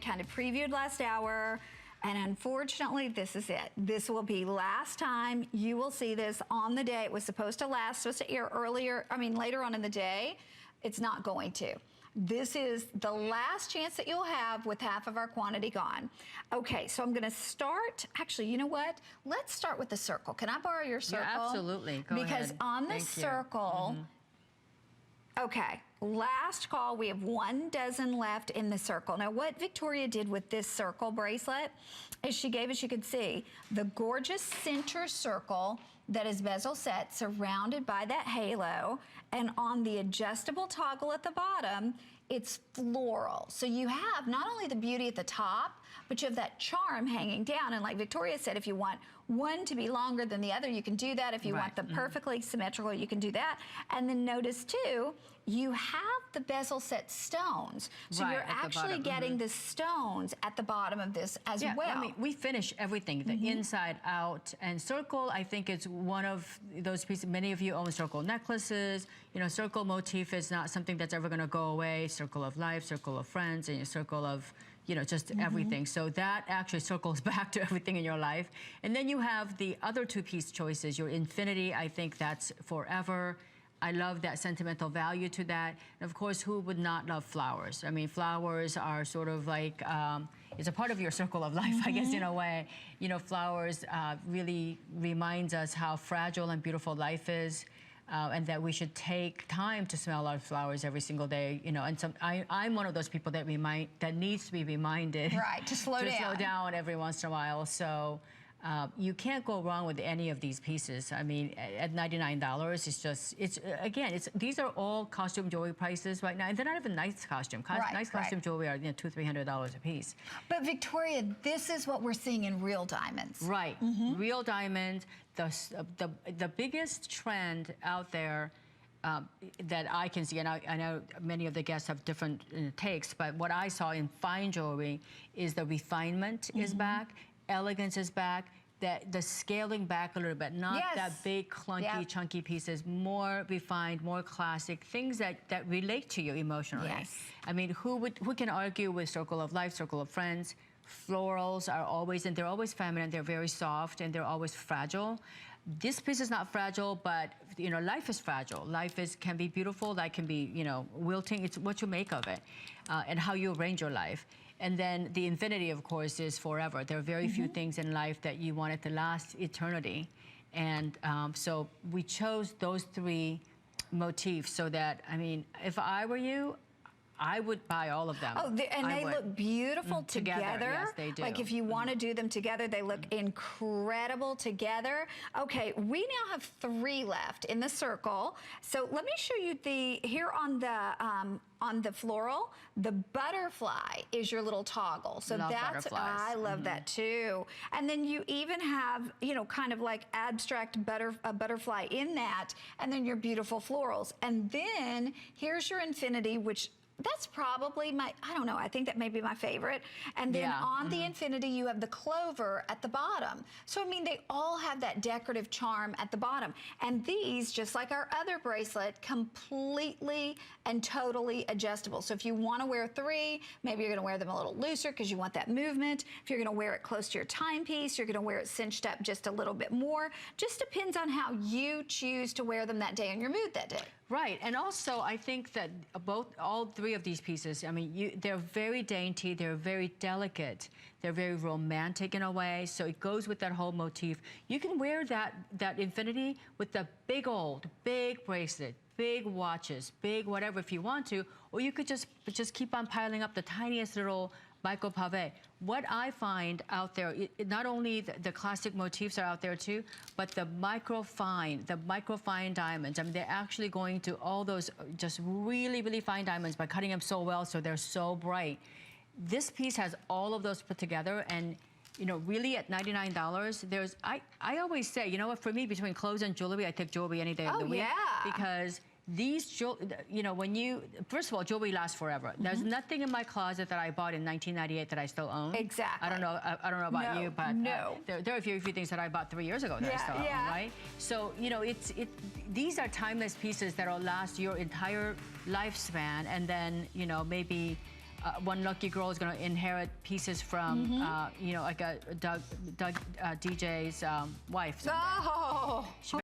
kind of previewed last hour, and unfortunately, this is it. This will be last time you will see this on the day. It was supposed to air earlier, later on in the day. It's not going to. This is the last chance that you'll have with half of our quantity gone. Okay, so I'm gonna start, actually, you know what? Let's start with the circle. Can I borrow your circle? Yeah, absolutely, go ahead. Because on the circle, okay, last call, we have 1 dozen left in the circle. Now, what Victoria did with this circle bracelet is she gave, as you can see, the gorgeous center circle that is bezel set, surrounded by that halo, and on the adjustable toggle at the bottom, it's floral. So you have not only the beauty at the top, but you have that charm hanging down. And like Victoria said, if you want one to be longer than the other, you can do that. If you want them perfectly symmetrical, you can do that. And then notice too, you have the bezel set stones. So you're actually getting the stones at the bottom of this as well. I mean, we finish everything, the inside out. And circle, I think, is one of those pieces. Many of you own circle necklaces. You know, circle motif is not something that's ever gonna go away. Circle of life, circle of friends, and your circle of, you know, just everything. So that actually circles back to everything in your life. And then you have the other 2-piece choices. Your infinity, I think that's forever. I love that sentimental value to that. And of course, who would not love flowers? I mean, flowers are sort of like, it's a part of your circle of life, I guess, in a way. You know, flowers really reminds us how fragile and beautiful life is. And that we should take time to smell our flowers every single day, you know. And I'm one of those people that needs to be reminded, to slow down every once in a while. So you can't go wrong with any of these pieces. I mean, at $99, these are all costume jewelry prices right now, and they're not even nice costume. Nice costume jewelry are, you know, $200, $300 a piece. But Victoria, this is what we're seeing in real diamonds. Right, real diamonds. The biggest trend out there that I can see, and I know many of the guests have different takes, but what I saw in fine jewelry is the refinement is back, elegance is back, the scaling back a little bit, not that big, clunky, chunky pieces, more refined, more classic, things that relate to you emotionally. I mean, who can argue with circle of life, circle of friends? Florals are always, and they're always feminine, they're very soft, and they're always fragile. This piece is not fragile, but, you know, life is fragile. Life can be beautiful, life can be, you know, wilting. It's what you make of it, and how you arrange your life. And then the infinity, of course, is forever. There are very few things in life that you want it to last eternity. And so we chose those 3 motifs so that, I mean, if I were you, I would buy all of them. Oh, they look beautiful together. Yes, they do. Like if you want to do them together, they look incredible together. Okay, we now have 3 left in the circle. So let me show you here on the floral, the butterfly is your little toggle. So I love that too. And then you even have, you know, kind of like abstract butterfly in that, and then your beautiful florals. And then here's your infinity, which that's probably I don't know, I think that may be my favorite. And then on the infinity, you have the clover at the bottom. So, I mean, they all have that decorative charm at the bottom. And these, just like our other bracelet, completely and totally adjustable. So if you want to wear 3, maybe you're going to wear them a little looser because you want that movement. If you're going to wear it close to your timepiece, you're going to wear it cinched up just a little bit more. Just depends on how you choose to wear them that day and your mood that day. Right, and also I think that all 3 of these pieces, I mean, they're very dainty, they're very delicate, they're very romantic in a way, so it goes with that whole motif. You can wear that infinity with the big bracelet, big watches, big whatever if you want to, or you could just keep on piling up the tiniest little micro pave. What I find out there, not only the classic motifs are out there too, but the microfine diamonds. I mean, they're actually going to all those just really, really fine diamonds by cutting them so well so they're so bright. This piece has all of those put together, and you know, really at $99, I always say, you know what, for me, between clothes and jewelry, I take jewelry any day of the week. Because these, you know, first of all, jewelry lasts forever. There's nothing in my closet that I bought in 1998 that I still own. Exactly. I don't know about you, but there are a few things that I bought 3 years ago that I still own, right? So, you know, these are timeless pieces that will last your entire lifespan, and then, you know, maybe one lucky girl is going to inherit pieces from, you know, like a Doug DJ's wife. Someday. Oh.